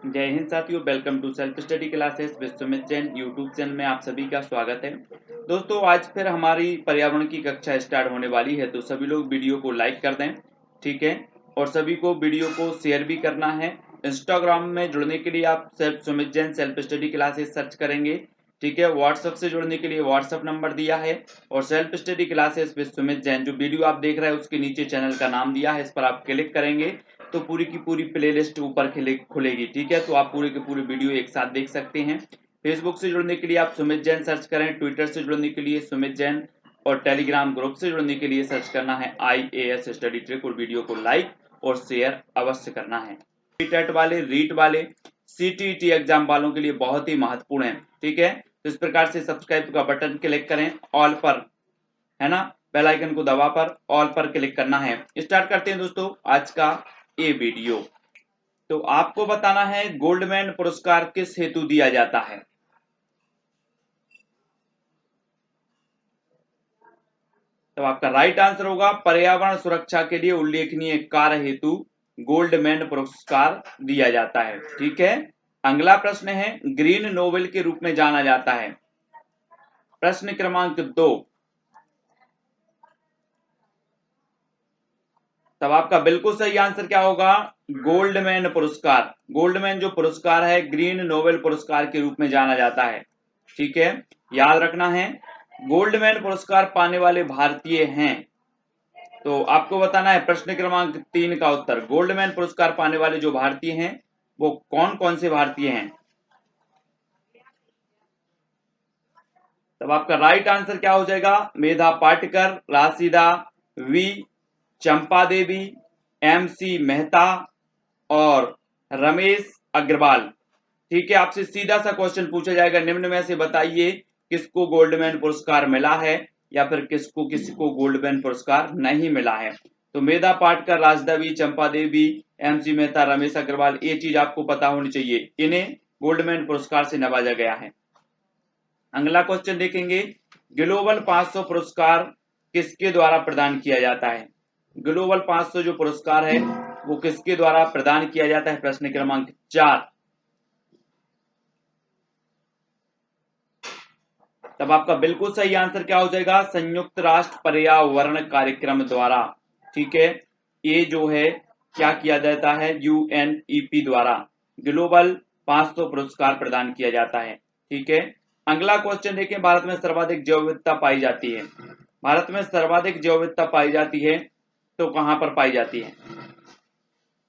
जय हिंद साथियों, welcome to self study classes with Sumit Jain YouTube channel में आप सभी का स्वागत है। दोस्तों, आज फिर हमारी पर्यावरण की कक्षा स्टार्ट होने वाली है, तो सभी लोग वीडियो को लाइक कर दें, ठीक है। और सभी को वीडियो को शेयर भी करना है। इंस्टाग्राम में जुड़ने के लिए आप Sumit Jain self study classes search करेंगे, ठीक है। व्हाट्सएप से जुड़ने के लिए व्हाट्सएप नंबर दिया है, और self study classes with Sumit Jain जो वीडियो आप देख रहे हैं उसके नीचे चैनल का नाम दिया है, इस पर आप क्लिक करेंगे तो पूरी की पूरी प्लेलिस्ट ऊपर खुलेगी, ठीक है। तो आप पूरी की पूरी वीडियो एक साथ देख सकते हैं। फेसबुक से जुड़ने के लिए आप सुमित जैन सर्च करें, ट्विटर से जुड़ने के लिए सुमित जैन, और टेलीग्राम ग्रुप से जुड़ने के लिए सर्च करना है IAS स्टडी ट्रिक, और वीडियो को लाइक और शेयर अवश्य करना है। टेट वाले, रीट वाले, CTET एग्जाम वालों के लिए बहुत ही महत्वपूर्ण है, ठीक है। तो इस प्रकार से सब्सक्राइब का बटन क्लिक करें, ऑल पर, है ना, बेल आइकन को दबा पर ऑल पर क्लिक करना है। स्टार्ट करते हैं दोस्तों आज का ये वीडियो। तो आपको बताना है गोल्डमैन पुरस्कार किस हेतु दिया जाता है। तो आपका राइट आंसर होगा पर्यावरण सुरक्षा के लिए उल्लेखनीय कार्य हेतु गोल्डमैन पुरस्कार दिया जाता है, ठीक है। अगला प्रश्न है, ग्रीन नोबेल के रूप में जाना जाता है। प्रश्न क्रमांक 2। तब आपका बिल्कुल सही आंसर क्या होगा, गोल्डमैन पुरस्कार। गोल्डमैन जो पुरस्कार है ग्रीन नोबेल पुरस्कार के रूप में जाना जाता है, ठीक है। याद रखना है, गोल्डमैन पुरस्कार पाने वाले भारतीय हैं। तो आपको बताना है प्रश्न क्रमांक 3 का उत्तर। गोल्डमैन पुरस्कार पाने वाले जो भारतीय हैं वो कौन कौन से भारतीय हैं। तब आपका राइट आंसर क्या हो जाएगा, मेधा पाटकर, राशिदा वी, चंपा देवी, MC मेहता और रमेश अग्रवाल, ठीक है। आपसे सीधा सा क्वेश्चन पूछा जाएगा, निम्न में से बताइए किसको गोल्डमैन पुरस्कार मिला है, या फिर किसको गोल्डमैन पुरस्कार नहीं मिला है। तो मेधा पाटकर, राशिदा वी, चंपा देवी, MC मेहता, रमेश अग्रवाल, ये चीज आपको पता होनी चाहिए, इन्हें गोल्डमैन पुरस्कार से नवाजा गया है। अगला क्वेश्चन देखेंगे, ग्लोबल 500 पुरस्कार किसके द्वारा प्रदान किया जाता है। ग्लोबल 500 जो पुरस्कार है वो किसके द्वारा प्रदान किया जाता है। प्रश्न क्रमांक 4। तब आपका बिल्कुल सही आंसर क्या हो जाएगा, संयुक्त राष्ट्र पर्यावरण कार्यक्रम द्वारा, ठीक है। ये जो है क्या किया जाता है, UNEP द्वारा ग्लोबल 500 पुरस्कार प्रदान किया जाता है, ठीक है। अगला क्वेश्चन देखें, भारत में सर्वाधिक जैव विविधता पाई जाती है। भारत में सर्वाधिक जैव विविधता पाई जाती है तो कहां पर पाई जाती है।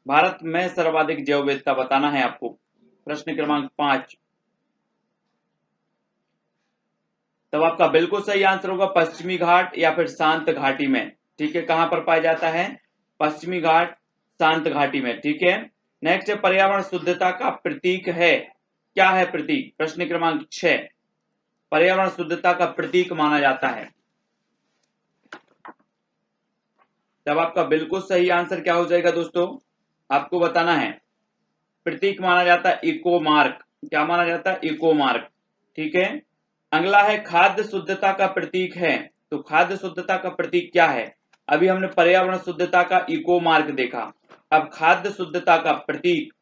भारत में सर्वाधिक जैव विविधता बताना है आपको। प्रश्न क्रमांक 5। तब आपका बिल्कुल सही आंसर होगा पश्चिमी घाट या फिर शांत घाटी में, ठीक है। कहां पर पाया जाता है, पश्चिमी घाट, शांत घाटी में, ठीक है। नेक्स्ट है, पर्यावरण शुद्धता का प्रतीक है, क्या है प्रतीक। प्रश्न क्रमांक 6। पर्यावरण शुद्धता का प्रतीक माना जाता है। तब आपका बिल्कुल सही आंसर क्या हो जाएगा दोस्तों, आपको बताना है प्रतीक माना जाता है इको मार्क। क्या माना जाता है, इको मार्क, ठीक है। अगला है, खाद्य शुद्धता का प्रतीक है। तो खाद्य शुद्धता का प्रतीक क्या है। अभी हमने पर्यावरण शुद्धता का इको मार्क देखा, अब खाद्य शुद्धता का प्रतीक।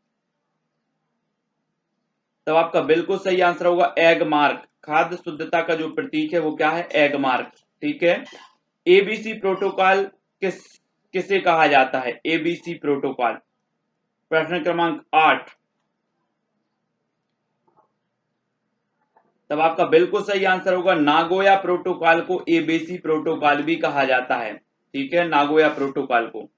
तब आपका बिल्कुल सही आंसर होगा एग मार्क। खाद्य शुद्धता का जो प्रतीक है वो क्या है, एग मार्क, ठीक है। ABC प्रोटोकॉल किसे कहा जाता है, ABC प्रोटोकॉल। प्रश्न क्रमांक 8। तब आपका बिल्कुल सही आंसर होगा नागोया प्रोटोकॉल को ABC प्रोटोकॉल भी कहा जाता है, ठीक है, नागोया प्रोटोकॉल को।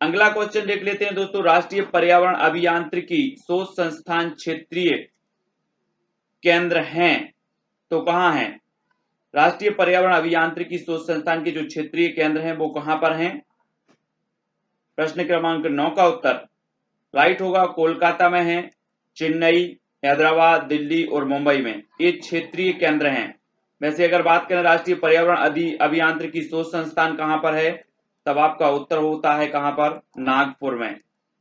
अगला क्वेश्चन देख लेते हैं दोस्तों, राष्ट्रीय पर्यावरण अभियांत्रिकी शोध संस्थान क्षेत्रीय केंद्र हैं तो कहां हैं। राष्ट्रीय पर्यावरण अभियांत्रिकी शोध संस्थान के जो क्षेत्रीय केंद्र हैं वो कहां पर हैं। प्रश्न क्रमांक 9 का उत्तर राइट होगा, कोलकाता में है, चेन्नई, हैदराबाद, दिल्ली और मुंबई में ये क्षेत्रीय केंद्र हैं। वैसे अगर बात करें राष्ट्रीय पर्यावरण अभियांत्रिकी शोध संस्थान कहां पर है, तब आपका उत्तर होता है कहां पर, नागपुर में,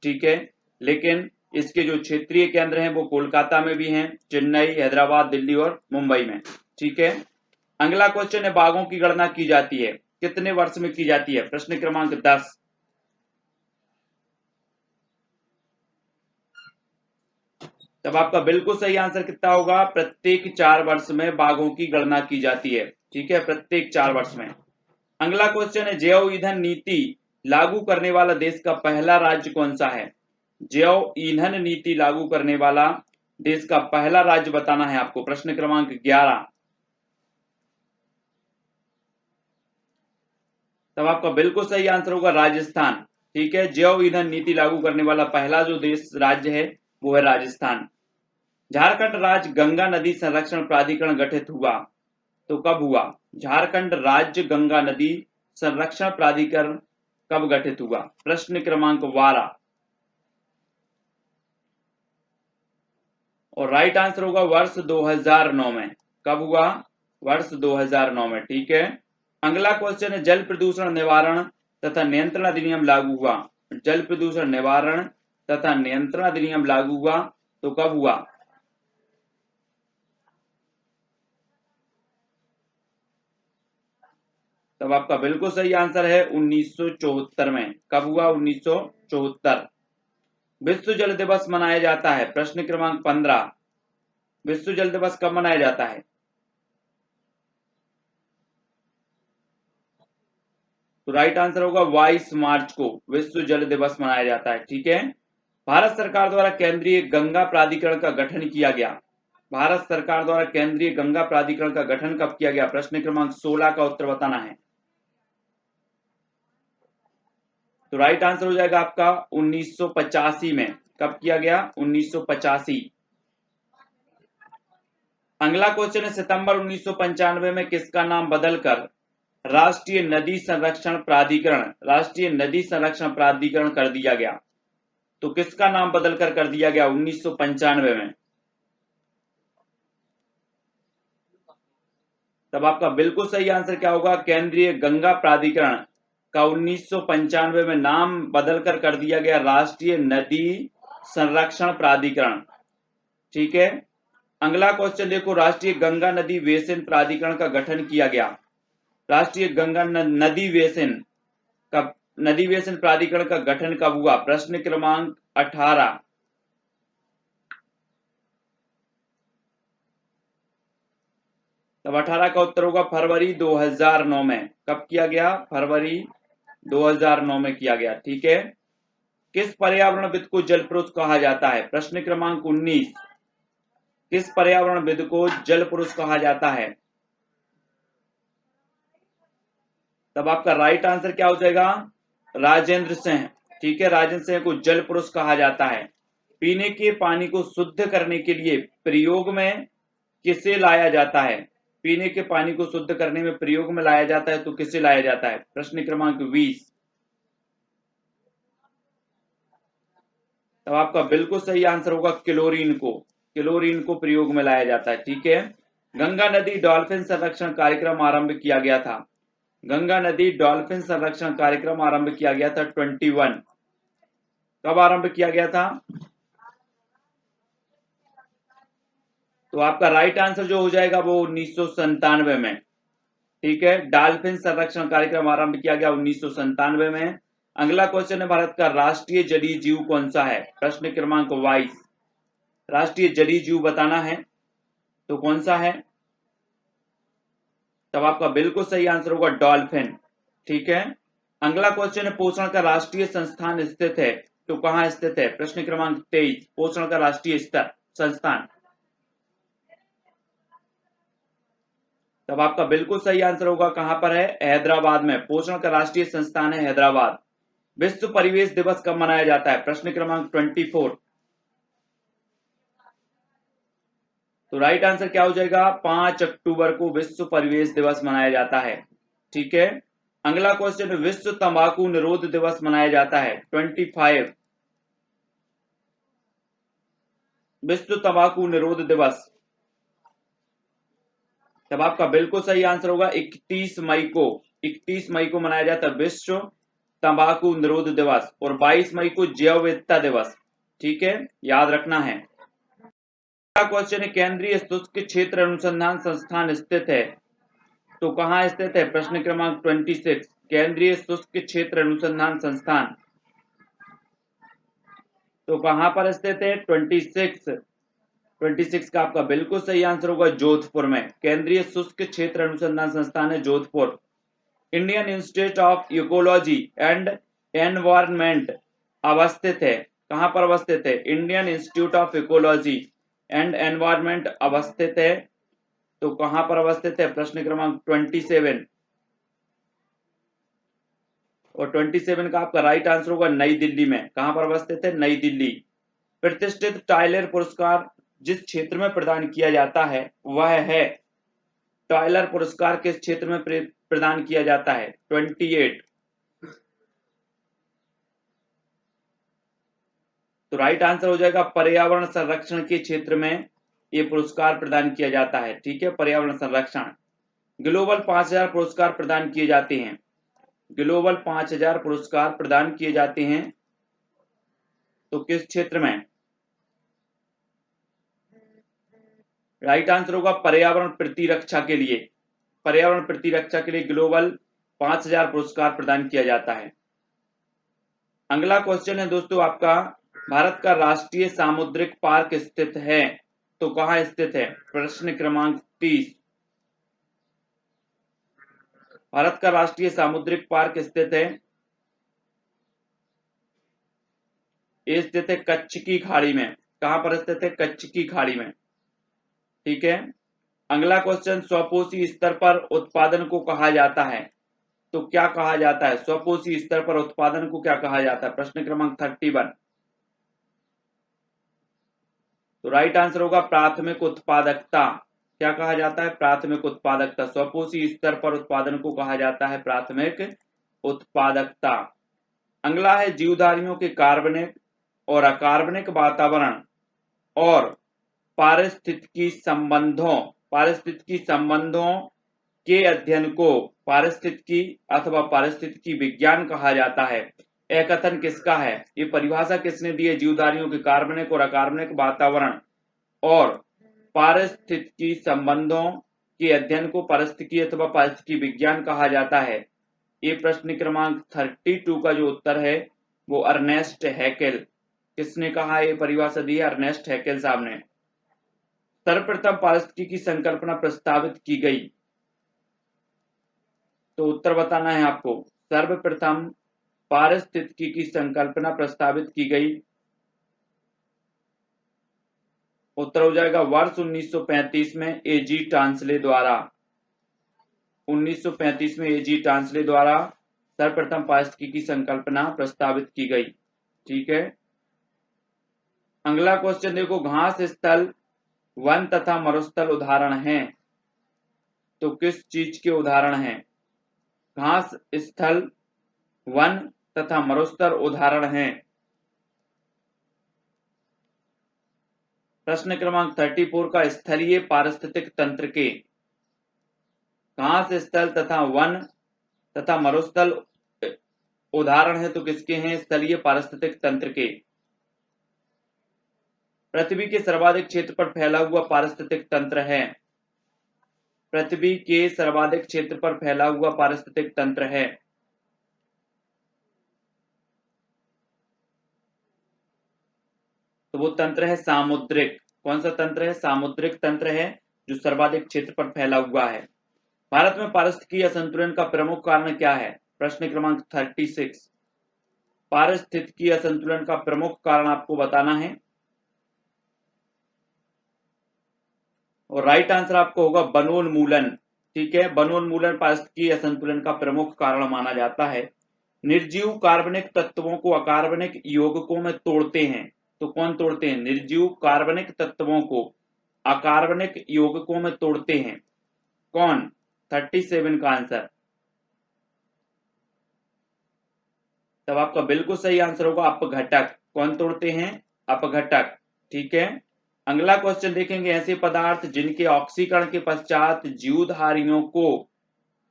ठीक है। लेकिन इसके जो क्षेत्रीय केंद्र हैं वो कोलकाता में भी हैं, चेन्नई, हैदराबाद, दिल्ली और मुंबई में, ठीक है। अगला क्वेश्चन है, बाघों की गणना की जाती है, कितने वर्ष में की जाती है। प्रश्न क्रमांक 10। तब आपका बिल्कुल सही आंसर कितना होगा, प्रत्येक 4 वर्ष में बाघों की गणना की जाती है। ठीक है, प्रत्येक 4 वर्ष में। अगला क्वेश्चन है, जैव ईंधन नीति लागू करने वाला देश का पहला राज्य कौन सा है? जैव ईंधन नीति लागू करने वाला देश का पहला राज्य बताना है आपको। प्रश्न क्रमांक 11। तब आपका बिल्कुल सही आंसर होगा राजस्थान। ठीक है, जैव ईंधन नीति लागू करने वाला पहला जो देश राज्य है वो है राजस्थान। झारखंड राज्य गंगा नदी संरक्षण प्राधिकरण गठित हुआ तो कब हुआ? झारखंड राज्य गंगा नदी संरक्षण प्राधिकरण कब गठित हुआ? प्रश्न क्रमांक 12। और राइट आंसर होगा वर्ष 2009 में। कब हुआ? वर्ष 2009 में। ठीक है, अगला क्वेश्चन है, जल प्रदूषण निवारण तथा नियंत्रण अधिनियम लागू हुआ। जल प्रदूषण निवारण तथा नियंत्रण अधिनियम लागू हुआ तो कब हुआ? तब आपका बिल्कुल सही आंसर है 1974 में। कब हुआ? 1974। विश्व जल दिवस मनाया जाता है। प्रश्न क्रमांक 15। विश्व जल दिवस कब मनाया जाता है? तो राइट आंसर होगा 22 मार्च को विश्व जल दिवस मनाया जाता है। ठीक है, भारत सरकार द्वारा केंद्रीय गंगा प्राधिकरण का गठन किया गया। भारत सरकार द्वारा केंद्रीय गंगा प्राधिकरण का गठन कब किया गया? प्रश्न क्रमांक 16 का उत्तर बताना है। तो राइट आंसर हो जाएगा आपका 1985 में। कब किया गया? 1985। अगला क्वेश्चन है, सितंबर 1995 में किसका नाम बदलकर राष्ट्रीय नदी संरक्षण प्राधिकरण कर दिया गया? तो किसका नाम बदलकर कर दिया गया 1995 में? तब आपका बिल्कुल सही आंसर क्या होगा? केंद्रीय गंगा प्राधिकरण का 1995 में नाम बदलकर कर दिया गया राष्ट्रीय नदी संरक्षण प्राधिकरण। ठीक है, अगला क्वेश्चन देखो, राष्ट्रीय गंगा नदी बेसिन प्राधिकरण का गठन किया गया। राष्ट्रीय गंगा नदी बेसिन प्राधिकरण का गठन कब हुआ? प्रश्न क्रमांक 18। तब 18 का उत्तर होगा फरवरी 2009 में। कब किया गया? फरवरी 2009 में किया गया। ठीक है, किस पर्यावरणविद को जल पुरुष कहा जाता है? प्रश्न क्रमांक 19। किस पर्यावरणविद को जल पुरुष कहा जाता है? तब आपका राइट आंसर क्या हो जाएगा? राजेंद्र सिंह। ठीक है, राजेंद्र सिंह को जल पुरुष कहा जाता है। पीने के पानी को शुद्ध करने के लिए प्रयोग में किसे लाया जाता है? पीने के पानी को शुद्ध करने में प्रयोग में लाया जाता है तो किसे लाया जाता है? प्रश्न क्रमांक 20। तब आपका बिल्कुल सही आंसर होगा क्लोरीन को प्रयोग में लाया जाता है। ठीक है, गंगा नदी डॉल्फिन संरक्षण कार्यक्रम आरंभ किया गया था। गंगा नदी डॉल्फिन संरक्षण कार्यक्रम आरंभ किया गया था 21। कब आरंभ किया गया था? तो आपका राइट आंसर जो हो जाएगा वो 1997 में। ठीक है, डॉल्फिन संरक्षण कार्यक्रम आरंभ किया गया 1997 में। अगला क्वेश्चन है, भारत का राष्ट्रीय जलीय जीव कौन सा है? प्रश्न क्रमांक 22। राष्ट्रीय जलीय जीव बताना है तो कौन सा है? तब आपका बिल्कुल सही आंसर होगा डॉल्फिन। ठीक है, अगला क्वेश्चन है, पोषण का राष्ट्रीय संस्थान स्थित है तो कहां स्थित है? प्रश्न क्रमांक 23। पोषण का राष्ट्रीय संस्थान। तब आपका बिल्कुल सही आंसर होगा कहां पर है? हैदराबाद में। पोषण का राष्ट्रीय संस्थान है हैदराबाद। विश्व परिवेश दिवस कब मनाया जाता है? प्रश्न क्रमांक 24। तो राइट आंसर क्या हो जाएगा? 5 अक्टूबर को विश्व परिवेश दिवस मनाया जाता है। ठीक है, अगला क्वेश्चन, विश्व तंबाकू निरोध दिवस मनाया जाता है 25। विश्व तंबाकू निरोध दिवस। तब आपका बिल्कुल सही आंसर होगा 31 मई को। 31 मई को मनाया जाता है विश्व तंबाकू निरोध दिवस, और 22 मई को जैव विविधता दिवस। ठीक है, याद रखना है। अगला क्वेश्चन है, केंद्रीय शुष्क क्षेत्र अनुसंधान संस्थान स्थित है तो कहां स्थित है? प्रश्न क्रमांक 26। केंद्रीय शुष्क क्षेत्र अनुसंधान संस्थान तो कहां पर स्थित है? 26। 26 का आपका बिल्कुल सही आंसर होगा जोधपुर में। केंद्रीय शुष्क क्षेत्र अनुसंधान संस्थान है Jodhpur. Indian institute of ecology and environment अवस्थित है, कहां पर अवस्थित है? Indian institute of ecology and environment अवस्थित है, तो कहां पर अवस्थित है? प्रश्न क्रमांक 27। और 27 का आपका राइट आंसर होगा नई दिल्ली में। कहां पर अवस्थित है? नई दिल्ली। प्रतिष्ठित टाइलर पुरस्कार जिस क्षेत्र में प्रदान किया जाता है वह है, टाइलर पुरस्कार किस क्षेत्र में प्रदान किया जाता है? 28। तो राइट आंसर हो जाएगा पर्यावरण संरक्षण के क्षेत्र में ये पुरस्कार प्रदान किया जाता है। ठीक है, पर्यावरण संरक्षण। ग्लोबल 5000 पुरस्कार प्रदान किए जाते हैं, ग्लोबल 5000 पुरस्कार प्रदान किए जाते हैं, तो किस क्षेत्र में? राइट आंसर होगा पर्यावरण प्रतिरक्षा के लिए, पर्यावरण प्रतिरक्षा के लिए ग्लोबल 5000 पुरस्कार प्रदान किया जाता है। अगला क्वेश्चन है दोस्तों आपका, भारत का राष्ट्रीय सामुद्रिक पार्क स्थित है, तो कहां स्थित है? प्रश्न क्रमांक 30। भारत का राष्ट्रीय सामुद्रिक पार्क स्थित है, ये स्थित है कच्छ की खाड़ी में। कहां पर स्थित है? कच्छ की खाड़ी में। ठीक है, अगला क्वेश्चन, स्वपोषी स्तर पर उत्पादन को कहा जाता है, तो क्या कहा जाता है? स्वपोषी स्तर पर उत्पादन को क्या कहा जाता है? प्रश्न क्रमांक 31। तो राइट आंसर होगा प्राथमिक उत्पादकता। क्या कहा जाता है? प्राथमिक उत्पादकता। स्वपोषी स्तर पर उत्पादन को कहा जाता है प्राथमिक उत्पादकता। अगला है जीवधारियों के कार्बनिक और अकार्बनिक वातावरण और पारिस्थितिकी संबंधों के अध्ययन को पारिस्थितिकी अथवा पारिस्थितिकी विज्ञान कहा जाता है। यह कथन किसका है? ये परिभाषा किसने दी है? जीवधारियों के कार्बनिक और अकार्बनिक वातावरण और पारिस्थितिकी संबंधों के अध्ययन को पारिस्थितिकी अथवा पारिस्थितिकी विज्ञान कहा जाता है। ये प्रश्न क्रमांक 32 का जो उत्तर है वो अर्नेस्ट हैकेल, किसने कहा? ये परिभाषा दी है अर्नेस्ट हैकेल साहब ने। सर्वप्रथम पारिस्थितिकी की संकल्पना प्रस्तावित की गई, तो उत्तर बताना है आपको। सर्वप्रथम पारिस्थितिकी की संकल्पना प्रस्तावित की गई, उत्तर हो जाएगा वर्ष 1935 में एजी टांसले द्वारा। 1935 में एजी टांसले द्वारा सर्वप्रथम पारिस्थितिकी की संकल्पना प्रस्तावित की गई। ठीक है, अगला क्वेश्चन देखो, घास स्थल वन तथा मरुस्थल उदाहरण हैं, तो किस चीज के उदाहरण हैं? घास स्थल वन तथा मरुस्थल उदाहरण हैं। प्रश्न क्रमांक 34 का स्थलीय पारिस्थितिक तंत्र के, घास स्थल तथा वन तथा मरुस्थल उदाहरण है, तो किसके हैं? स्थलीय पारिस्थितिक तंत्र के। पृथ्वी के सर्वाधिक क्षेत्र पर फैला हुआ पारिस्थितिक तंत्र है, पृथ्वी के सर्वाधिक क्षेत्र पर फैला हुआ पारिस्थितिक तंत्र है। तो वो तंत्र है सामुद्रिक। कौन सा तंत्र है? सामुद्रिक तंत्र है जो सर्वाधिक क्षेत्र पर फैला हुआ है। भारत में पारिस्थितिकी असंतुलन का प्रमुख कारण क्या है? प्रश्न क्रमांक 36। पारिस्थितिकी असंतुलन का प्रमुख कारण आपको बताना है और राइट आंसर आपको होगा वनोन्मूलन। ठीक है, वनोन्मूलन पारिस्थितिकी असंतुलन का प्रमुख कारण माना जाता है। निर्जीव कार्बनिक तत्वों को अकार्बनिक यौगिकों में तोड़ते हैं, तो कौन तोड़ते हैं? निर्जीव कार्बनिक तत्वों को अकार्बनिक यौगिकों में तोड़ते हैं, कौन? 37 का आंसर। तब आपका बिल्कुल सही आंसर होगा अपघटक। कौन तोड़ते हैं? अपघटक। ठीक है, अगला क्वेश्चन देखेंगे, ऐसे पदार्थ जिनके ऑक्सीकरण के पश्चात जीवधारियों को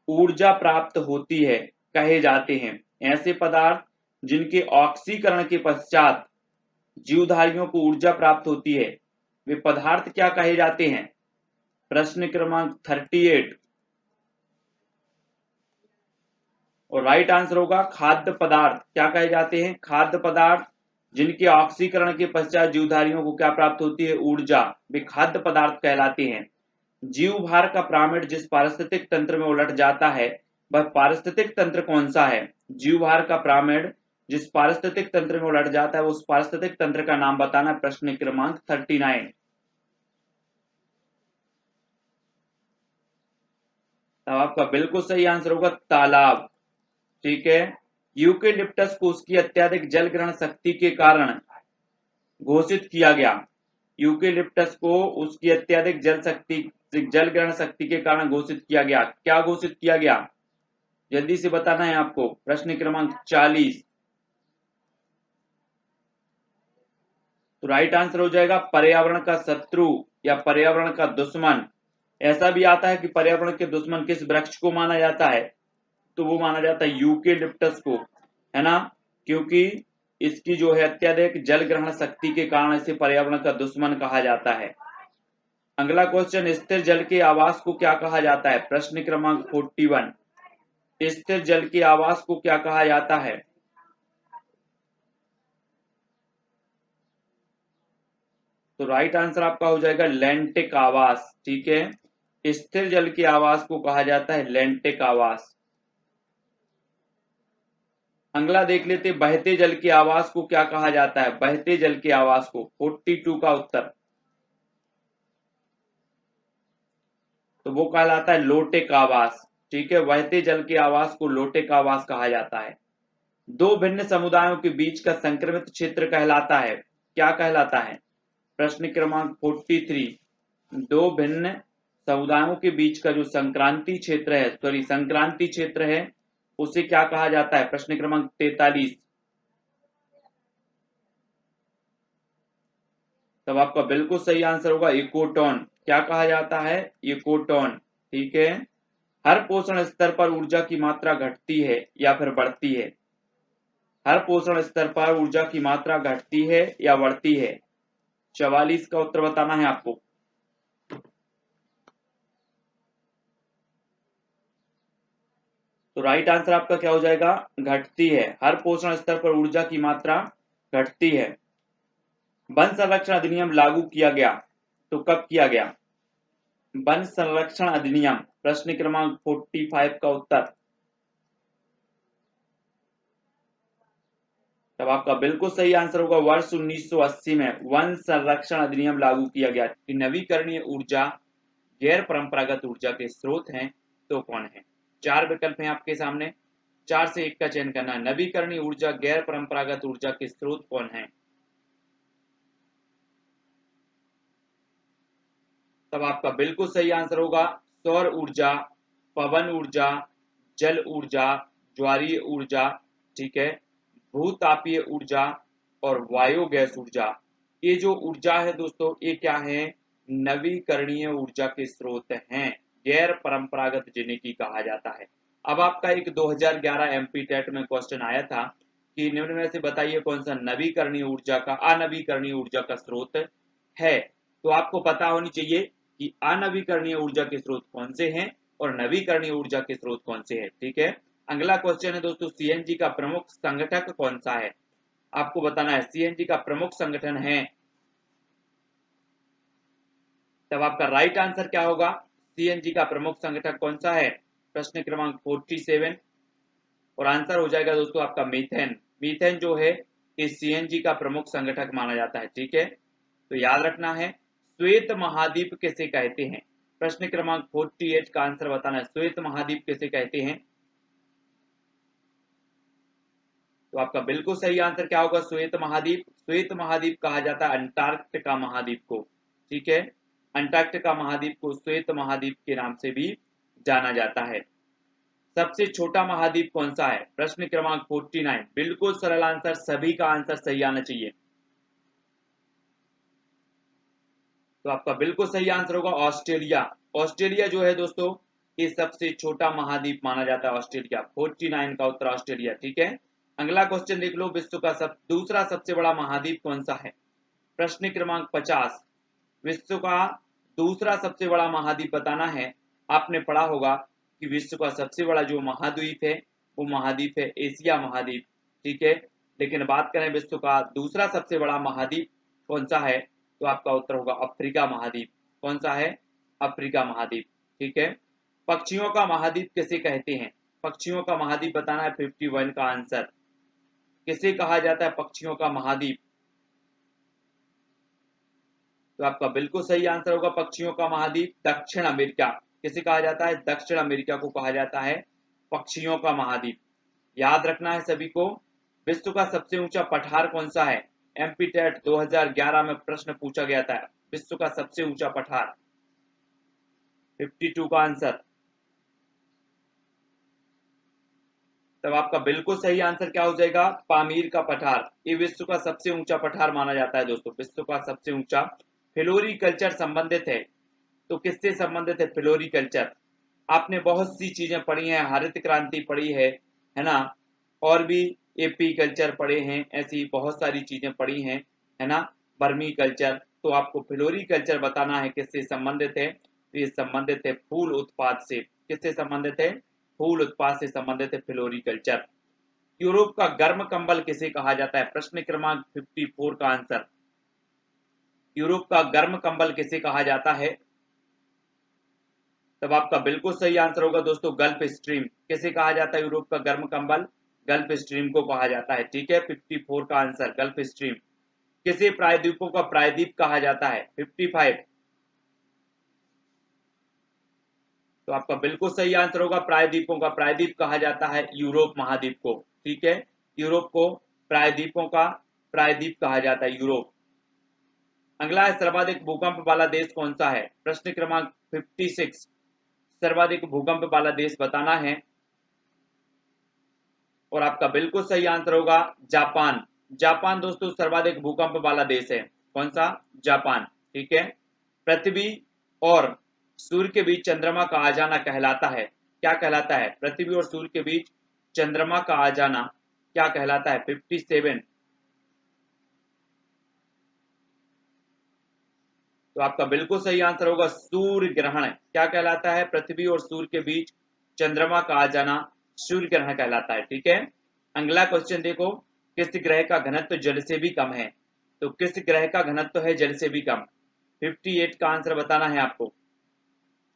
ऊर्जा प्राप्त होती है कहे जाते हैं। ऐसे पदार्थ जिनके ऑक्सीकरण के पश्चात जीवधारियों को ऊर्जा प्राप्त होती है वे पदार्थ क्या कहे जाते हैं? प्रश्न क्रमांक 38 और राइट आंसर होगा खाद्य पदार्थ। क्या कहे जाते हैं? खाद्य पदार्थ जिनके ऑक्सीकरण के पश्चात जीवधारियों को क्या प्राप्त होती है? ऊर्जा। वे खाद्य पदार्थ कहलाते हैं। जीव भार का पिरामिड जिस पारिस्थितिक तंत्र में उलट जाता है वह पारिस्थितिक तंत्र कौन सा है? जीव भार का पिरामिड जिस पारिस्थितिक तंत्र में उलट जाता है उस पारिस्थितिक तंत्र का नाम बताना। प्रश्न क्रमांक 39। तब आपका बिल्कुल सही आंसर होगा तालाब। ठीक है। यूकेलिप्टस को उसकी अत्यधिक जल ग्रहण शक्ति के कारण घोषित किया गया। यूकेलिप्टस को उसकी अत्यधिक जल ग्रहण शक्ति के कारण घोषित किया गया। क्या घोषित किया गया? जल्दी से बताना है आपको। प्रश्न क्रमांक 40। तो राइट आंसर हो जाएगा पर्यावरण का शत्रु या पर्यावरण का दुश्मन। ऐसा भी आता है कि पर्यावरण के दुश्मन किस वृक्ष को माना जाता है? तो वो माना जाता है यूकेलिप्टस को, है ना, क्योंकि इसकी जो है अत्यधिक जल ग्रहण शक्ति के कारण इसे पर्यावरण का दुश्मन कहा जाता है। अगला क्वेश्चन, स्थिर जल के आवास को क्या कहा जाता है? प्रश्न क्रमांक 41। स्थिर जल के आवास को क्या कहा जाता है? तो राइट आंसर आपका हो जाएगा लैंटिक आवास। ठीक है। स्थिर जल के आवास को कहा जाता है लैंटिक आवास। अगला देख लेते, बहते जल के आवास को क्या कहा जाता है? बहते जल के आवास को 42 का उत्तर, तो वो कहलाता है लोटेक आवास। ठीक है। बहते जल के आवास को लोटेक आवास कहा जाता है। दो भिन्न समुदायों के बीच का संक्रमित क्षेत्र कहलाता है, क्या कहलाता है? प्रश्न क्रमांक 43। दो भिन्न समुदायों के बीच का जो संक्रांति क्षेत्र है, संक्रांति क्षेत्र है, उसे क्या कहा जाता है? प्रश्न क्रमांक 43। तब आपका बिल्कुल सही आंसर होगा इकोटोन। क्या कहा जाता है? इकोटोन। ठीक है। हर पोषण स्तर पर ऊर्जा की मात्रा घटती है या फिर बढ़ती है? हर पोषण स्तर पर ऊर्जा की मात्रा घटती है या बढ़ती है? 44 का उत्तर बताना है आपको। तो राइट आंसर आपका क्या हो जाएगा? घटती है। हर पोषण स्तर पर ऊर्जा की मात्रा घटती है। वन संरक्षण अधिनियम लागू किया गया तो कब किया गया? वन संरक्षण अधिनियम, प्रश्न क्रमांक 45 का उत्तर, तब आपका बिल्कुल सही आंसर होगा वर्ष 1980 में वन संरक्षण अधिनियम लागू किया गया। नवीकरणीय ऊर्जा गैर परंपरागत ऊर्जा के स्रोत हैं तो कौन है? चार विकल्प हैं आपके सामने, चार से एक का चयन करना है। नवीकरणीय ऊर्जा गैर परंपरागत ऊर्जा के स्रोत कौन है? तब आपका बिल्कुल सही आंसर होगा सौर ऊर्जा, पवन ऊर्जा, जल ऊर्जा, ज्वारीय ऊर्जा, ठीक है, भूतापीय ऊर्जा और बायोगैस ऊर्जा। ये जो ऊर्जा है दोस्तों, ये क्या है? नवीकरणीय ऊर्जा के स्रोत हैं, गैर परंपरागत जिन्हें की कहा जाता है। अब आपका एक 2011 एमपी टेट में क्वेश्चन आया था कि निम्न में से बताइए कौन सा नवीकरणीय ऊर्जा का अनवीकरणीय ऊर्जा का स्रोत है। तो आपको पता होनी चाहिए कि अनवीकरणीय ऊर्जा के स्रोत कौन से हैं और नवीकरणीय ऊर्जा के स्रोत कौन से हैं। ठीक है। अगला क्वेश्चन है दोस्तों, सीएनजी का प्रमुख संगठक कौन सा है? आपको बताना है सीएनजी का प्रमुख संगठन है। तब आपका राइट आंसर क्या होगा? सीएनजी का प्रमुख संगठन कौन सा है? प्रश्न क्रमांक 47 और आंसर हो जाएगा दोस्तों आपका मीथेन। मीथेन जो है इस सीएनजी का प्रमुख संगठक माना जाता है। ठीक है। तो याद रखना है, श्वेत महाद्वीप किसे कहते हैं? प्रश्न क्रमांक 48 का आंसर बताना है, श्वेत महाद्वीप किसे कहते हैं? तो आपका बिल्कुल सही आंसर क्या होगा? श्वेत महाद्वीप। श्वेत महाद्वीप कहा जाता है अंटार्कटिका महाद्वीप को। ठीक है। अंटार्कटिका महाद्वीप को श्वेत महाद्वीप के नाम से भी जाना जाता है। सबसे छोटा महाद्वीप कौन सा है? प्रश्न क्रमांक 49। बिल्कुल सरल आंसर, सभी का आंसर सही आना चाहिए। तो आपका बिल्कुल सही आंसर होगा ऑस्ट्रेलिया। ऑस्ट्रेलिया जो है दोस्तों, ये सबसे छोटा महाद्वीप माना जाता है ऑस्ट्रेलिया। 49 का उत्तर ऑस्ट्रेलिया। ठीक है। अगला क्वेश्चन देख लो, विश्व का दूसरा सबसे बड़ा महाद्वीप कौन सा है? प्रश्न क्रमांक 50। विश्व का दूसरा सबसे बड़ा महाद्वीप बताना है। आपने पढ़ा होगा कि विश्व का सबसे बड़ा जो महाद्वीप है वो महाद्वीप है एशिया महाद्वीप। ठीक है। लेकिन बात करें विश्व का दूसरा सबसे बड़ा महाद्वीप कौन सा है, तो आपका उत्तर होगा अफ्रीका महाद्वीप। कौन सा है? अफ्रीका महाद्वीप। ठीक है। पक्षियों का महाद्वीप किसे कहते हैं? पक्षियों का महाद्वीप बताना है 51 का आंसर। किसे कहा जाता है पक्षियों का महाद्वीप? तो आपका बिल्कुल सही आंसर होगा पक्षियों का महाद्वीप दक्षिण अमेरिका। किसे कहा जाता है? दक्षिण अमेरिका को कहा जाता है पक्षियों का महाद्वीप। याद रखना है सभी को। विश्व का सबसे ऊंचा पठार कौन सा है? एमपी टेट 2011 में प्रश्न पूछा गया था। विश्व का सबसे ऊंचा पठार 52 का आंसर। तब आपका बिल्कुल सही आंसर क्या हो जाएगा? पामीर का पठार। ये विश्व का सबसे ऊंचा पठार माना जाता है दोस्तों। विश्व का सबसे ऊंचा। फ्लोरीकल्चर संबंधित है, तो किससे संबंधित है फ्लोरीकल्चर? आपने बहुत सी चीजें पढ़ी हैं, हरित क्रांति पढ़ी है ना, और भी एपी कल्चर पढ़े हैं, ऐसी बहुत सारी चीजें पढ़ी हैं, है ना, बर्मी कल्चर। तो आपको फ्लोरीकल्चर बताना है किससे संबंधित है, तो ये संबंधित है फूल उत्पाद से। किससे संबंधित है? फूल उत्पाद से संबंधित है फ्लोरीकल्चर। यूरोप का गर्म कंबल किसे कहा जाता है? प्रश्न क्रमांक 54 का आंसर। यूरोप का गर्म कंबल किसे कहा जाता है? तब आपका बिल्कुल सही आंसर होगा दोस्तों गल्फ स्ट्रीम। किसे कहा जाता है यूरोप का गर्म कंबल? गल्फ स्ट्रीम को कहा जाता है। ठीक है, 54 का आंसर गल्फ स्ट्रीम। किसे प्रायद्वीपों का प्रायद्वीप कहा जाता है? 55। तो आपका बिल्कुल सही आंसर होगा प्रायद्वीपों का प्रायद्वीप कहा जाता है यूरोप महाद्वीप को। ठीक है, यूरोप को प्रायद्वीपों का प्रायद्वीप कहा जाता है यूरोप। अगला है सर्वाधिक भूकंप वाला देश कौन सा है? प्रश्न क्रमांक 56। सर्वाधिक भूकंप वाला देश बताना है, और आपका बिल्कुल सही आंसर होगा जापान। जापान दोस्तों सर्वाधिक भूकंप वाला देश है। कौन सा? जापान। ठीक है। पृथ्वी और सूर्य के बीच चंद्रमा का आ जाना कहलाता है, क्या कहलाता है? पृथ्वी और सूर्य के बीच चंद्रमा का आ जाना क्या कहलाता है? 57। तो आपका बिल्कुल सही आंसर होगा सूर्य ग्रहण। क्या कहलाता है? पृथ्वी और सूर्य के बीच चंद्रमा का आ जाना सूर्य ग्रहण कहलाता है। ठीक है। अगला क्वेश्चन देखो, किस ग्रह का घनत्व जल से भी कम है? तो किस ग्रह का घनत्व है जल से भी कम? 58 का आंसर बताना है आपको।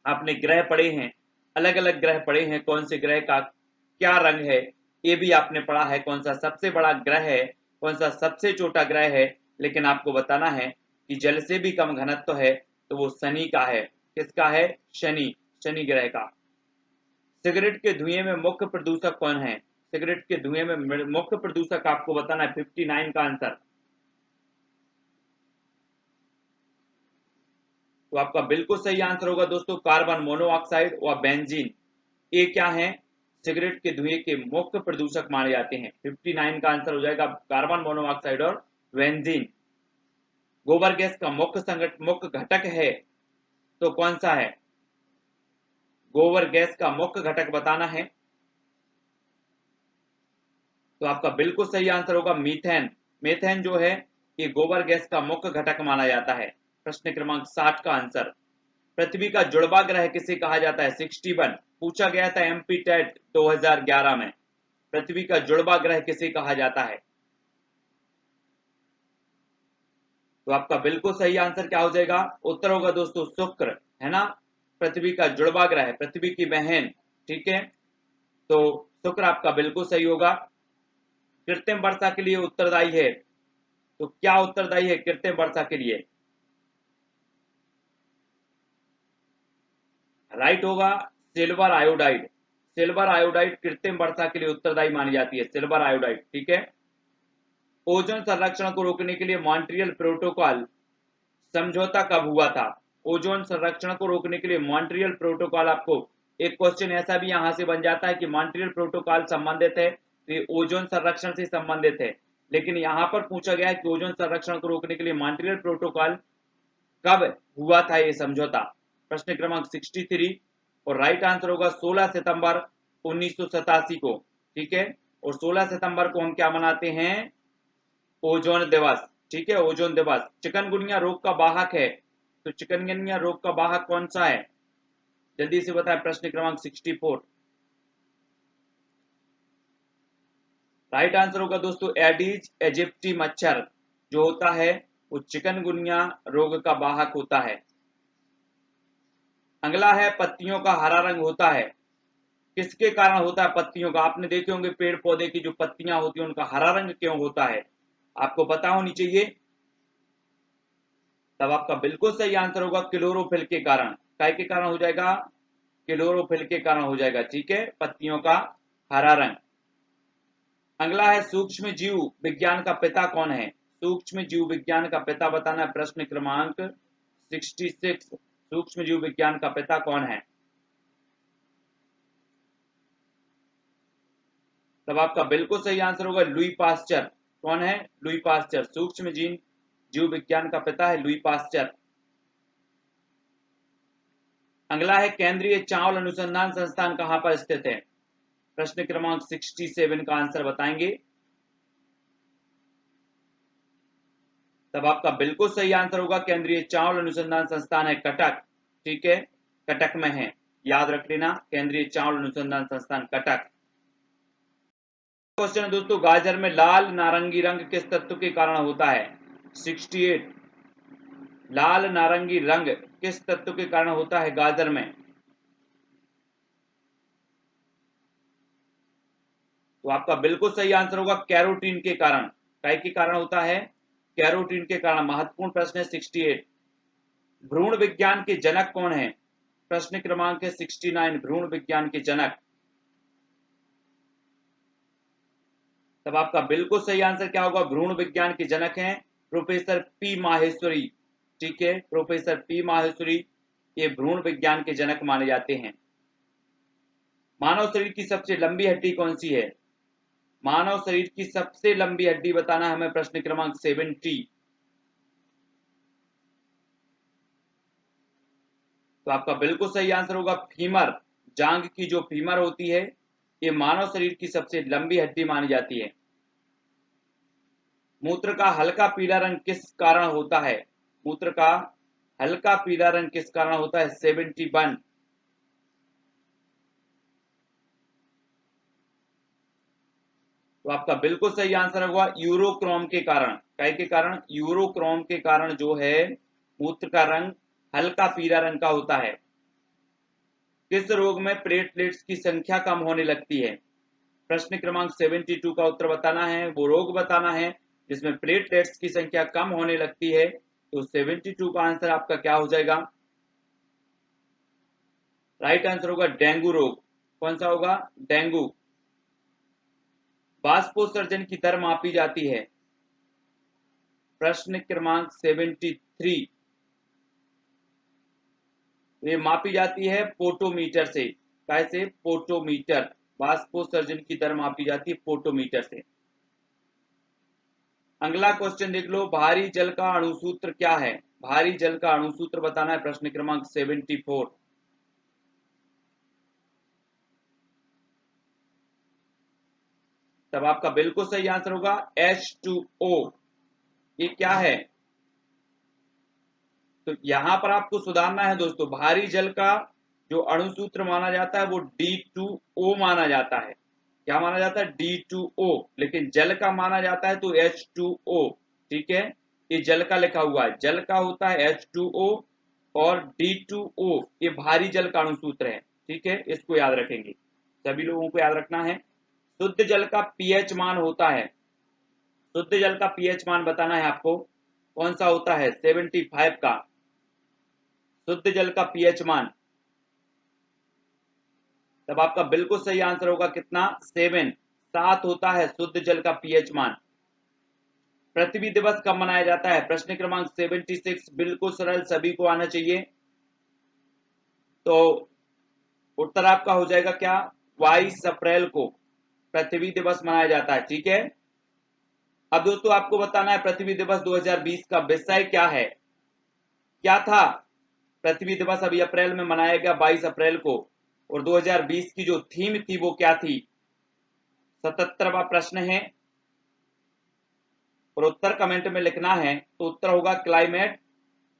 आपने ग्रह पढ़े हैं, अलग अलग ग्रह पढ़े हैं, कौन से ग्रह का क्या रंग है ये भी आपने पढ़ा है, कौन सा सबसे बड़ा ग्रह है, कौन सा सबसे छोटा ग्रह है, लेकिन आपको बताना है कि जल से भी कम घनत्व है, तो वो शनि का है। किसका है? शनि, शनि ग्रह का। सिगरेट के धुएं में मुख्य प्रदूषक कौन है? सिगरेट के धुएं में मुख्य प्रदूषक आपको बताना है 59 का आंसर। तो आपका बिल्कुल सही आंसर होगा दोस्तों कार्बन मोनोऑक्साइड व बेंजीन। ये क्या है? सिगरेट के धुएं के मुख्य प्रदूषक माने जाते हैं। 59 का आंसर हो जाएगा कार्बन मोनोऑक्साइड और बेंजीन। गोबर गैस का मुख्य घटक है, तो कौन सा है? गोबर गैस का मुख्य घटक बताना है, तो आपका बिल्कुल सही आंसर होगा मीथेन। मीथेन जो है ये गोबर गैस का मुख्य घटक माना जाता है। प्रश्न क्रमांक 60 का आंसर। पृथ्वी का जुड़वा ग्रह किसे कहा जाता है? 61 पूछा गया था एमपी टेट 2011 में। पृथ्वी का जुड़वा ग्रह किसे कहा जाता है? तो आपका बिल्कुल सही आंसर क्या हो जाएगा? उत्तर होगा दोस्तों शुक्र, है ना। पृथ्वी का जुड़वा ग्रह, पृथ्वी की बहन। ठीक है, तो शुक्र आपका बिल्कुल सही होगा। कृत्रिम वर्षा के लिए उत्तरदायी है, तो क्या उत्तरदायी है कृत्रिम वर्षा के लिए? राइट होगा सिल्वर आयोडाइड। सिल्वर आयोडाइड कृत्रिम वर्षा के लिए उत्तरदायी मानी जाती है, सिल्वर आयोडाइड। ठीक है। ओजोन संरक्षण को रोकने के लिए मॉन्ट्रियल प्रोटोकॉल समझौता कब हुआ था? ओजोन संरक्षण को रोकने के लिए मॉन्ट्रियल प्रोटोकॉल, आपको एक क्वेश्चन ऐसा भी यहां से बन जाता है कि मॉन्ट्रियल प्रोटोकॉल संबंधित है, तो ये ओजोन संरक्षण से संबंधित है, लेकिन यहां पर पूछा गया है कि ओजोन संरक्षण को रोकने के लिए मॉन्ट्रियल प्रोटोकॉल कब हुआ था ये समझौता? प्रश्न क्रमांक 63, और राइट आंसर होगा 16 सितंबर 1987 को। ठीक है, और 16 सितंबर को हम क्या मनाते हैं? ओजोन दिवस। ठीक है, ओजोन दिवस। चिकनगुनिया रोग का वाहक है, तो चिकनगुनिया रोग का वाहक कौन सा है? जल्दी से बताएं। प्रश्न क्रमांक 64। राइट आंसर होगा दोस्तों एडिज इजिप्टी मच्छर जो होता है वो चिकनगुनिया रोग का वाहक होता है। अगला है पत्तियों का हरा रंग होता है, किसके कारण होता है पत्तियों का? आपने देखे होंगे पेड़ पौधे की जो पत्तियां होती हैं उनका हरा रंग क्यों होता है, आपको पता होनी चाहिए। तब आपका बिल्कुल सही आंसर होगा क्लोरोफिल के कारण। काय के कारण हो जाएगा? क्लोरोफिल के कारण हो जाएगा, ठीक है, पत्तियों का हरा रंग। अगला है सूक्ष्म जीव विज्ञान का पिता कौन है? सूक्ष्म जीव विज्ञान का पिता बताना है, प्रश्न क्रमांक 66। सूक्ष्म जीव विज्ञान का पिता कौन है? तब आपका बिल्कुल सही आंसर होगा लुई पास्चर। कौन है? Louis Pasteur. सूक्ष्म जीव विज्ञान का पिता है लुई पास्चर। अगला है केंद्रीय चावल अनुसंधान संस्थान कहां पर स्थित है? प्रश्न क्रमांक 67 का आंसर बताएंगे। तब आपका बिल्कुल सही आंसर होगा केंद्रीय चावल अनुसंधान संस्थान है कटक, ठीक है, कटक में है, याद रख लेना, केंद्रीय चावल अनुसंधान संस्थान कटक। क्वेश्चन है दोस्तों, गाजर में लाल नारंगी रंग किस तत्व के कारण होता है? 68। लाल नारंगी रंग किस तत्व के कारण होता है गाजर में? तो आपका बिल्कुल सही आंसर होगा कैरोटीन के कारण। काय के कारण होता है? कैरोटीन के कारण। महत्वपूर्ण प्रश्न है 68। भ्रूण विज्ञान के जनक कौन है? प्रश्न क्रमांक है 69, भ्रूण विज्ञान के जनक। तब आपका बिल्कुल सही आंसर क्या होगा? भ्रूण विज्ञान के जनक हैं प्रोफेसर पी माहेश्वरी, ठीक है, प्रोफेसर पी माहेश्वरी ये भ्रूण विज्ञान के जनक माने जाते हैं। मानव शरीर की सबसे लंबी हड्डी कौन सी है? मानव शरीर की सबसे लंबी हड्डी बताना है हमें, प्रश्न क्रमांक 70। तो आपका बिल्कुल सही आंसर होगा फीमर। जांग की जो फीमर होती है ये मानव शरीर की सबसे लंबी हड्डी मानी जाती है। मूत्र का हल्का पीला रंग किस कारण होता है? मूत्र का हल्का पीला रंग किस कारण होता है? 71। तो आपका बिल्कुल सही आंसर होगा यूरोक्रोम के कारण। काय के कारण? यूरोक्रोम के कारण जो है मूत्र का रंग हल्का पीला रंग का होता है। किस रोग में प्लेटलेट्स की संख्या कम होने लगती है? प्रश्न क्रमांक 72 का उत्तर बताना है, वो रोग बताना है जिसमें प्लेटलेट्स की संख्या कम होने लगती है। तो 72 का आंसर आपका क्या हो जाएगा? राइट आंसर होगा डेंगू रोग। कौन सा होगा? डेंगू। बाष्पोत्सर्जन की दर मापी जाती है? प्रश्न क्रमांक 73। ये मापी जाती है पोटोमीटर से। कैसे? पोटोमीटर। बाष्पोत्सर्जन की दर मापी जाती है पोटोमीटर से। अगला क्वेश्चन देख लो, भारी जल का अणुसूत्र क्या है? भारी जल का अणुसूत्र बताना है, प्रश्न क्रमांक 74। तब आपका बिल्कुल सही आंसर होगा H2O। ये क्या है? तो यहां पर आपको सुधारना है दोस्तों, भारी जल का जो अणुसूत्र माना जाता है वो D2O माना जाता है। क्या माना जाता है? D2O। लेकिन जल का माना जाता है तो H2O, ठीक है, ये जल का लिखा हुआ है, जल का होता है H2O और D2O ये भारी जल का अणुसूत्र है, ठीक है, इसको याद रखेंगे, सभी लोगों को याद रखना है। शुद्ध जल का पीएच मान होता है, शुद्ध जल का पीएच मान बताना है आपको, कौन सा होता है? 75 का शुद्ध जल का पीएच मान। तब आपका बिल्कुल सही आंसर होगा कितना? 7 होता है शुद्ध जल का पीएच मान। पृथ्वी दिवस कब मनाया जाता है? प्रश्न क्रमांक 76, बिल्कुल सरल, सभी को आना चाहिए। तो उत्तर आपका हो जाएगा क्या? 22 अप्रैल को पृथ्वी दिवस मनाया जाता है, ठीक है। अब दोस्तों आपको बताना है पृथ्वी दिवस 2020 का विषय क्या है, क्या था? पृथ्वी दिवस अभी अप्रैल में मनाया गया 22 अप्रैल को, और 2020 की जो थीम थी वो क्या थी? 77वां प्रश्न है और उत्तर कमेंट में लिखना है। तो उत्तर होगा क्लाइमेट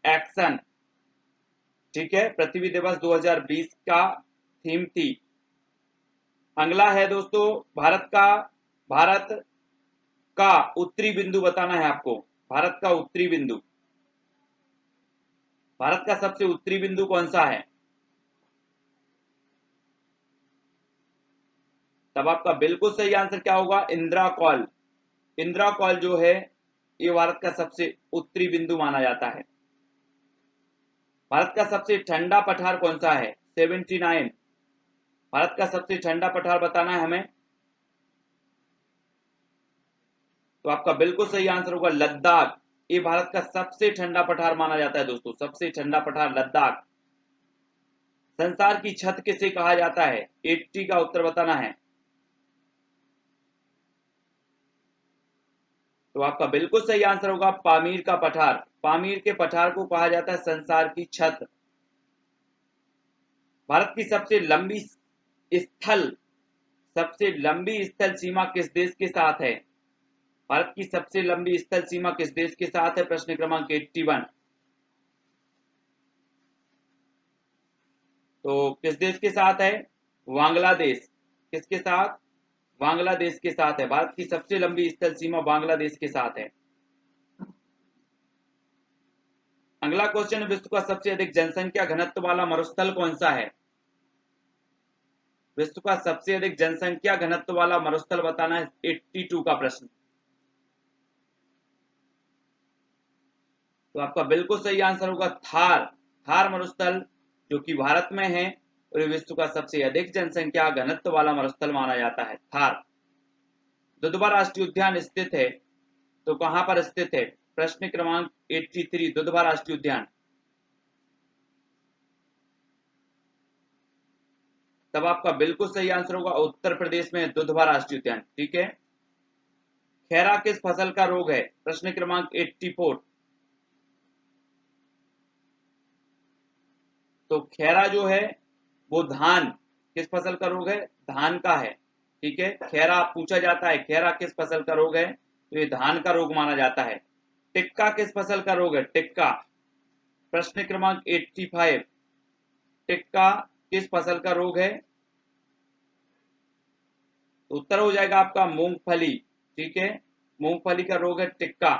एक्शन, ठीक है, पृथ्वी दिवस 2020 का थीम थी। अगला है दोस्तों, भारत का भारत का उत्तरी बिंदु बताना है आपको। भारत का उत्तरी बिंदु, भारत का सबसे उत्तरी बिंदु कौन सा है? तब आपका बिल्कुल सही आंसर क्या होगा? इंदिरा कॉल। इंदिरा कॉल जो है ये भारत का सबसे उत्तरी बिंदु माना जाता है। भारत का सबसे ठंडा पठार कौन सा है? 79। भारत का सबसे ठंडा पठार बताना है हमें। तो आपका बिल्कुल सही आंसर होगा लद्दाख। ये भारत का सबसे ठंडा पठार माना जाता है दोस्तों, सबसे ठंडा पठार लद्दाख। संसार की छत किसे कहा जाता है? 80 का उत्तर बताना है। तो आपका बिल्कुल सही आंसर होगा पामीर का पठार। पामीर के पठार को कहा जाता है संसार की छत। भारत की सबसे लंबी स्थल सीमा किस देश के साथ है? भारत की सबसे लंबी स्थल सीमा किस देश के साथ है? प्रश्न क्रमांक 81। तो किस देश के साथ है? बांग्लादेश। किसके साथ? बांग्लादेश के साथ है। भारत की सबसे लंबी स्थल सीमा बांग्लादेश के साथ है। अगला क्वेश्चन, विश्व का सबसे अधिक जनसंख्या घनत्व वाला मरुस्थल कौन सा है? विश्व का सबसे अधिक जनसंख्या घनत्व वाला मरुस्थल बताना है। 82 का प्रश्न। तो आपका बिल्कुल सही आंसर होगा थार। थार मरुस्थल जो कि भारत में है और विश्व का सबसे अधिक जनसंख्या घनत्व वाला मरुस्थल माना जाता है, थार। दुधवा राष्ट्रीय उद्यान स्थित है, तो कहां पर स्थित है? प्रश्न क्रमांक 83, दुधवा राष्ट्रीय उद्यान। तब आपका बिल्कुल सही आंसर होगा उत्तर प्रदेश में दुधवा राष्ट्रीय उद्यान। ठीक है। खैरा किस फसल का रोग है? प्रश्न क्रमांक 84। तो खैरा जो है वो धान, किस फसल का रोग है? धान का है। ठीक है, खैरा पूछा जाता है खैरा किस फसल का रोग है, तो ये धान का रोग माना जाता है। टिक्का किस फसल का रोग है? टिक्का। प्रश्न क्रमांक 85। टिक्का किस फसल का रोग है? तो उत्तर हो जाएगा आपका मूंगफली। ठीक है, मूंगफली का रोग है टिक्का।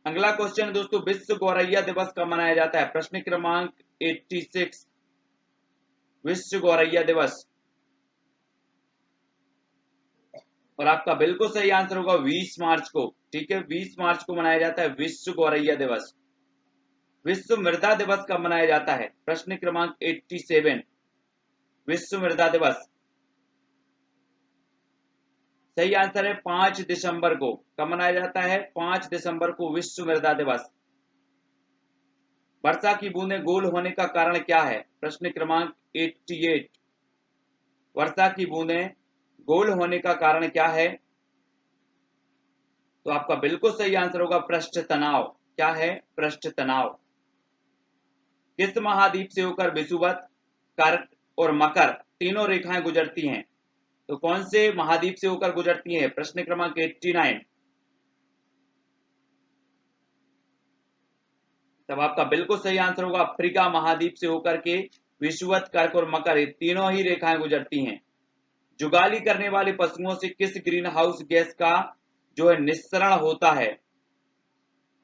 अगला क्वेश्चन दोस्तों, विश्व गौरैया दिवस कब मनाया जाता है? प्रश्न क्रमांक 86, विश्व गौरैया दिवस। और आपका बिल्कुल सही आंसर होगा 20 मार्च को। ठीक है, 20 मार्च को मनाया जाता है विश्व गौरैया दिवस। विश्व मृदा दिवस कब मनाया जाता है? प्रश्न क्रमांक 87, विश्व मृदा दिवस। सही आंसर है 5 दिसंबर को। कब मनाया जाता है? 5 दिसंबर को विश्व मृदा दिवस। वर्षा की बूंदें गोल होने का कारण क्या है? प्रश्न क्रमांक 88, वर्षा की बूंदें गोल होने का कारण क्या है? तो आपका बिल्कुल सही आंसर होगा पृष्ठ तनाव। क्या है? पृष्ठ तनाव। किस महाद्वीप से होकर विषुवत, कर्क और मकर तीनों रेखाएं गुजरती हैं? तो कौन से महाद्वीप से होकर गुजरती हैं? प्रश्न क्रमांक 89। तब आपका बिल्कुल सही आंसर होगा अफ्रीका महाद्वीप से होकर के विषुवत, कर्क और मकर ये तीनों ही रेखाएं गुजरती हैं। जुगाली करने वाले पशुओं से किस ग्रीन हाउस गैस का जो है निस्सरण होता है?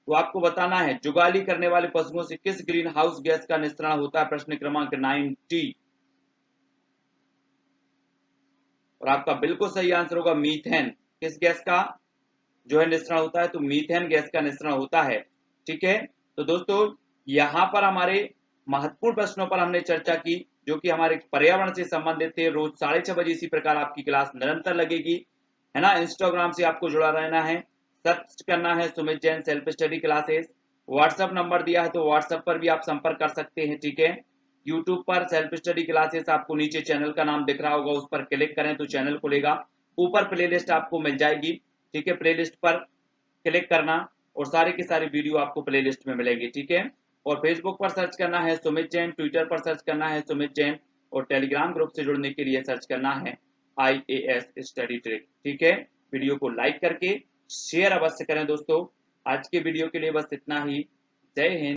तो आपको बताना है जुगाली करने वाले पशुओं से किस ग्रीन हाउस गैस का निस्सरण होता है? प्रश्न क्रमांक 90। और आपका बिल्कुल सही आंसर होगा मीथेन। किस गैस का जो है निस्सरण होता है? तो मीथेन गैस का निस्सरण होता है। ठीक है, तो दोस्तों यहाँ पर हमारे महत्वपूर्ण प्रश्नों पर हमने चर्चा की जो कि हमारे पर्यावरण से संबंधित थे। रोज 6:30 बजे इसी प्रकार आपकी क्लास निरंतर लगेगी, है ना। इंस्टाग्राम से आपको जुड़ा रहना है, सर्च करना है Sumit Jain self study classes. WhatsApp number दिया है तो व्हाट्सएप पर भी आप संपर्क कर सकते हैं। ठीक है, यूट्यूब पर सेल्फ स्टडी क्लासेस आपको नीचे चैनल का नाम दिख रहा होगा, उस पर क्लिक करें तो चैनल खुलेगा, ऊपर प्लेलिस्ट आपको मिल जाएगी। ठीक है, प्लेलिस्ट पर क्लिक करना और सारे के सारे वीडियो आपको प्लेलिस्ट में मिलेंगे। ठीक है, और फेसबुक पर सर्च करना है सुमित जैन, ट्विटर पर सर्च करना है सुमित जैन और टेलीग्राम ग्रुप से जुड़ने के लिए सर्च करना है IAS स्टडी ट्रिक। ठीक है, वीडियो को लाइक करके शेयर अवश्य करें दोस्तों। आज के वीडियो के लिए बस इतना ही। जय हिंद।